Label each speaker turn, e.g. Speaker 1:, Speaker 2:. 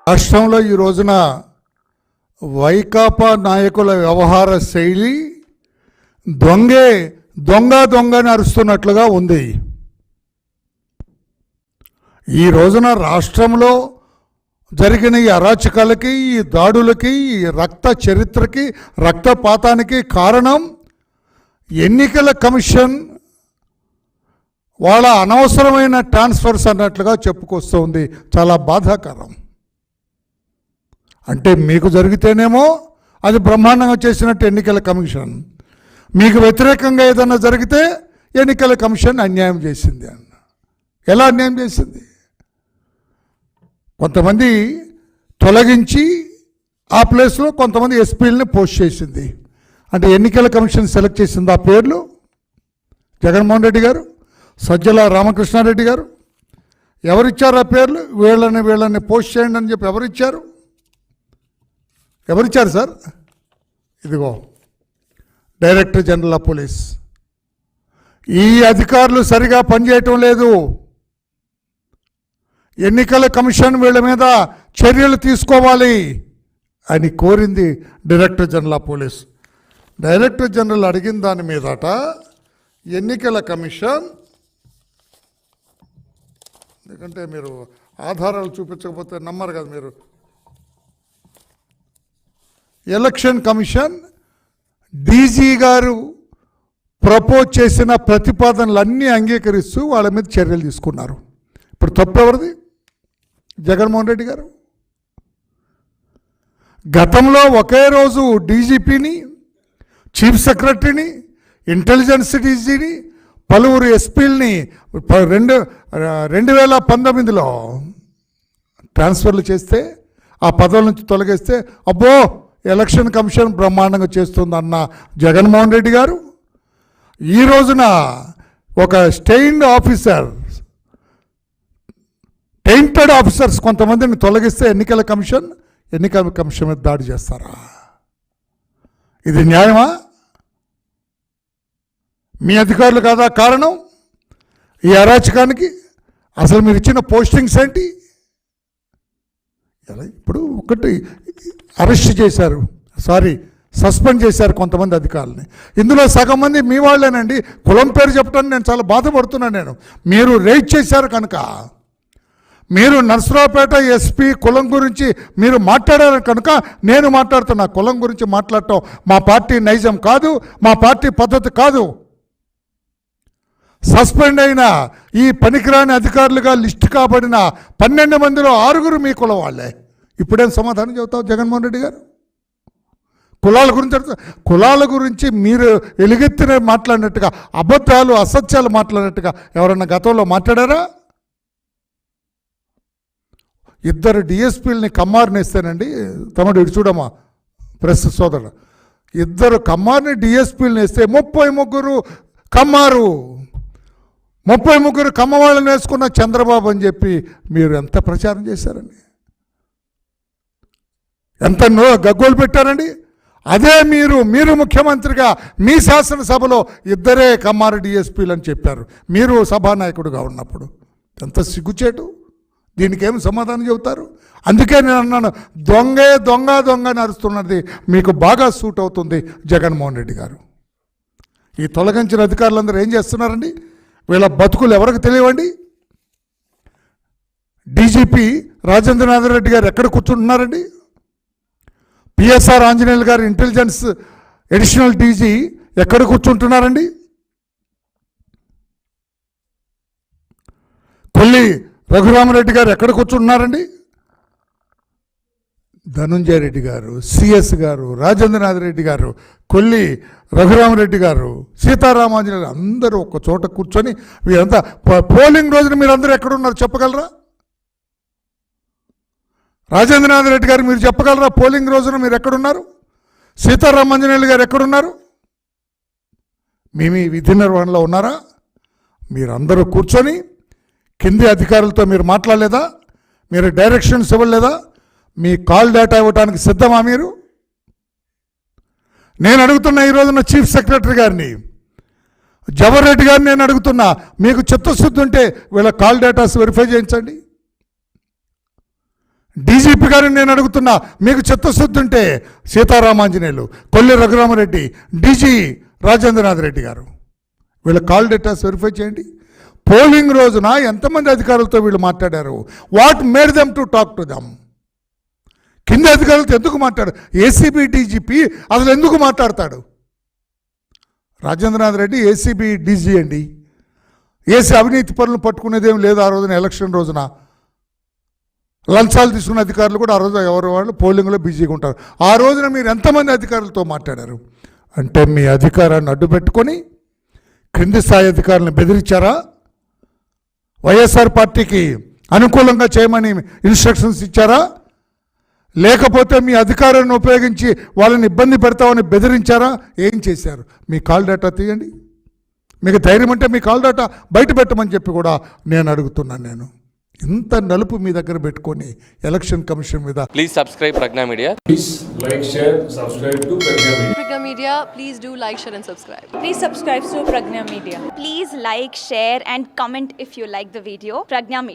Speaker 1: రాష్ట్రంలో ఈ రోజున వైకాపా నాయకుల వ్యవహార శైలి దొంగని అరుస్తున్నట్లుగా ఉంది. ఈ రోజున రాష్ట్రంలో జరిగిన ఈ అరాచకాలకి, ఈ దాడులకి, ఈ రక్త చరిత్రకి, రక్తపాతానికి కారణం ఎన్నికల కమిషన్ వాళ్ళ అనవసరమైన ట్రాన్స్ఫర్స్ అన్నట్లుగా చెప్పుకొస్తుంది. చాలా బాధాకరం. అంటే మీకు జరిగితేనేమో అది బ్రహ్మాండంగా చేసినట్టు ఎన్నికల కమిషన్, మీకు వ్యతిరేకంగా ఏదన్నా జరిగితే ఎన్నికల కమిషన్ అన్యాయం చేసింది అన్న. ఎలా అన్యాయం చేసింది? కొంతమంది తొలగించి ఆ ప్లేస్లో కొంతమంది ఎస్పీలని పోస్ట్ చేసింది. అంటే ఎన్నికల కమిషన్ సెలెక్ట్ చేసింది ఆ పేర్లు జగన్మోహన్ రెడ్డి గారు, సజ్జల రామకృష్ణారెడ్డి గారు. ఎవరిచ్చారు ఆ పేర్లు? వీళ్ళని పోస్ట్ చేయండి అని చెప్పి ఎవరిచ్చారు సార్? ఇదిగో డైరెక్టర్ జనరల్ ఆఫ్ పోలీస్. ఈ అధికారులు సరిగా పనిచేయటం లేదు. ఎన్నికల కమిషన్ వీళ్ళ మీద చర్యలు తీసుకోవాలి అని కోరింది director general of police. Director general అడిగిన దాని మీదట ఎన్నికల కమిషన్, ఎందుకంటే మీరు ఆధారాలు చూపించకపోతే నమ్మరు కదా మీరు, ఎలక్షన్ కమిషన్ డీజీ గారు ప్రపోజ్ చేసిన ప్రతిపాదనలన్నీ అంగీకరిస్తూ వాళ్ళ మీద చర్యలు తీసుకున్నారు. ఇప్పుడు తప్పు ఎవరిది? జగన్మోహన్ రెడ్డి గారు. గతంలో ఒకే రోజు డీజీపీని, చీఫ్ సెక్రటరీని, ఇంటెలిజెన్స్ డీజీని, పలువురు ఎస్పీలని 2019లో ట్రాన్స్ఫర్లు చేస్తే, ఆ పదవుల నుంచి తొలగిస్తే అబ్బో ఎలక్షన్ కమిషన్ బ్రహ్మాండంగా చేస్తుందన్న జగన్మోహన్ రెడ్డి గారు ఈ రోజున ఒక టెయింటెడ్ ఆఫీసర్స్ కొంతమందిని తొలగిస్తే ఎన్నికల కమిషన్ మీద దాడి చేస్తారా? ఇది న్యాయమా? మీ అధికారులు కాదా కారణం ఈ అరాచకానికి? అసలు మీరు ఇచ్చిన పోస్టింగ్స్ ఏంటి? ఇప్పుడు ఒకటి అరెస్ట్ చేశారు, సస్పెండ్ చేశారు కొంతమంది అధికారులని. ఇందులో సగం మంది మీ వాళ్ళేనండి. కులం పేరు చెప్పడానికి నేను చాలా బాధపడుతున్నాను. మీరు రేట్ చేశారు కనుక, మీరు నర్సరావుపేట ఎస్పీ కులం గురించి మీరు మాట్లాడారు కనుక నేను మాట్లాడుతున్నా. కులం గురించి మాట్లాడటం మా పార్టీ నైజం కాదు, మా పార్టీ పద్ధతి కాదు. సస్పెండ్ అయిన ఈ పనికిరాని అధికారులుగా లిస్టు కాబడిన 12 మందిలో 6 మీ కులం వాళ్ళే. ఇప్పుడేం సమాధానం చెబుతావు జగన్మోహన్ రెడ్డి గారు? కులాల గురించి మీరు ఎలుగెత్తిన మాట్లాడినట్టుగా, అబద్ధాలు అసత్యాలు మాట్లాడినట్టుగా ఎవరన్నా గతంలో మాట్లాడారా? 2 డిఎస్పీలని కమ్మారిని ఇస్తానండి. తమ్ముడు ఇటు చూడమ్మా, ప్రెస్ సోదరుడు, 2 కమ్మారిని డిఎస్పీలని ఇస్తే 33 కమ్మారు, 33 కమ్మవాళ్ళని వేసుకున్న చంద్రబాబు అని చెప్పి మీరు ఎంత ప్రచారం చేశారండి, ఎంత గగ్గోలు పెట్టారండి. అదే మీరు ముఖ్యమంత్రిగా మీ శాసనసభలో 2 కమ్మారు డిఎస్పీలు అని చెప్పారు మీరు సభానాయకుడిగా ఉన్నప్పుడు. ఎంత సిగ్గుచేటు! దీనికి ఏమి సమాధానం చెబుతారు? అందుకే నేను అన్నాను, దొంగ అని అరుస్తున్నది మీకు బాగా సూట్ అవుతుంది జగన్మోహన్ రెడ్డి గారు. ఈ తొలగించిన అధికారులందరూ ఏం చేస్తున్నారండి? వీళ్ళ బతుకులు ఎవరికి తెలియవండి? డీజీపీ రాజేంద్రనాథ్ రెడ్డి గారు ఎక్కడ కూర్చుంటున్నారండి? పిఎస్ఆర్ ఆంజనేయులు గారు ఇంటెలిజెన్స్ అడిషనల్ డీజీ ఎక్కడ కూర్చుంటున్నారండి? కొల్లి రఘురామరెడ్డి గారు ఎక్కడ కూర్చుంటున్నారండి? ధనుంజయ రెడ్డి గారు, సిఎస్ గారు, రాజేంద్రనాథ్ రెడ్డి గారు, కొల్లి రఘురామరెడ్డి గారు, సీతారామాంజనేయులు గారు అందరూ ఒక చోట కూర్చొని వీరంతా పోలింగ్ రోజున మీరందరూ ఎక్కడున్నారు చెప్పగలరా? రాజేంద్రనాథ్ రెడ్డి గారు మీరు చెప్పగలరా పోలింగ్ రోజున మీరు ఎక్కడున్నారు? సీతారామాంజనేయులు గారు ఎక్కడున్నారు? మీ విధి నిర్వహణలో ఉన్నారా? మీరందరూ కూర్చొని కింది అధికారులతో మీరు మాట్లాడలేదా? మీరు డైరెక్షన్స్ ఇవ్వలేదా? మీ కాల్ డేటా ఇవ్వడానికి సిద్ధమా మీరు? నేను అడుగుతున్నా ఈ రోజున చీఫ్ సెక్రటరీ గారిని, జవహర్ రెడ్డి గారిని నేను అడుగుతున్నా, మీకు చిత్తశుద్ధి ఉంటే వీళ్ళ కాల్ డేటాస్ వెరిఫై చేయించండి. డీజీపీ గారిని నేను అడుగుతున్నా, మీకు చిత్తశుద్ధి ఉంటే సీతారామాంజనేయులు, కొల్లి రఘురామరెడ్డి, డీజీ రాజేంద్రనాథ్ రెడ్డి గారు, వీళ్ళ కాల్ డేటాస్ వెరిఫై చేయండి. పోలింగ్ రోజున ఎంతమంది అధికారులతో వీళ్ళు మాట్లాడారు? What made them to talk to them? కింద అధికారులతో ఎందుకు మాట్లాడారు? ఏసీబీ డీజీపీ అసలు ఎందుకు మాట్లాడతాడు? రాజేంద్రనాథ్ రెడ్డి ఏసీబీ డీజీ అండి. ఏసీ అవినీతి పనులు పట్టుకునేదేం లేదు. ఆ రోజున ఎలక్షన్ రోజున లంచాలు తీసుకున్న అధికారులు కూడా ఆ రోజు ఎవరు వాళ్ళు పోలింగ్లో బిజీగా ఉంటారు. ఆ రోజున మీరు ఎంతమంది అధికారులతో మాట్లాడారు? అంటే మీ అధికారాన్ని అడ్డు పెట్టుకొని క్రింది స్థాయి అధికారులను బెదిరించారా? వైఎస్ఆర్ పార్టీకి అనుకూలంగా చేయమని ఇన్స్ట్రక్షన్స్ ఇచ్చారా? లేకపోతే మీ అధికారాన్ని ఉపయోగించి వాళ్ళని ఇబ్బంది పెడతామని బెదిరించారా? ఏం చేశారు? మీ కాల్ డేటా తీయండి. మీకు ధైర్యం అంటే మీ కాల్ డేటా బయట పెట్టమని చెప్పి కూడా నేను అడుగుతున్నాను. నేను ఇంత నలుపు మీ దగ్గర పెట్టుకొని ఎలక్షన్ కమిషన్ మీద.
Speaker 2: Please subscribe Pragna Media.
Speaker 3: Please like, share, subscribe to Pragna Media.
Speaker 4: Pragna Media, please do like, share and subscribe.
Speaker 5: Please subscribe to Pragna Media.
Speaker 6: Please like, share and comment if you like the video. Pragna Media.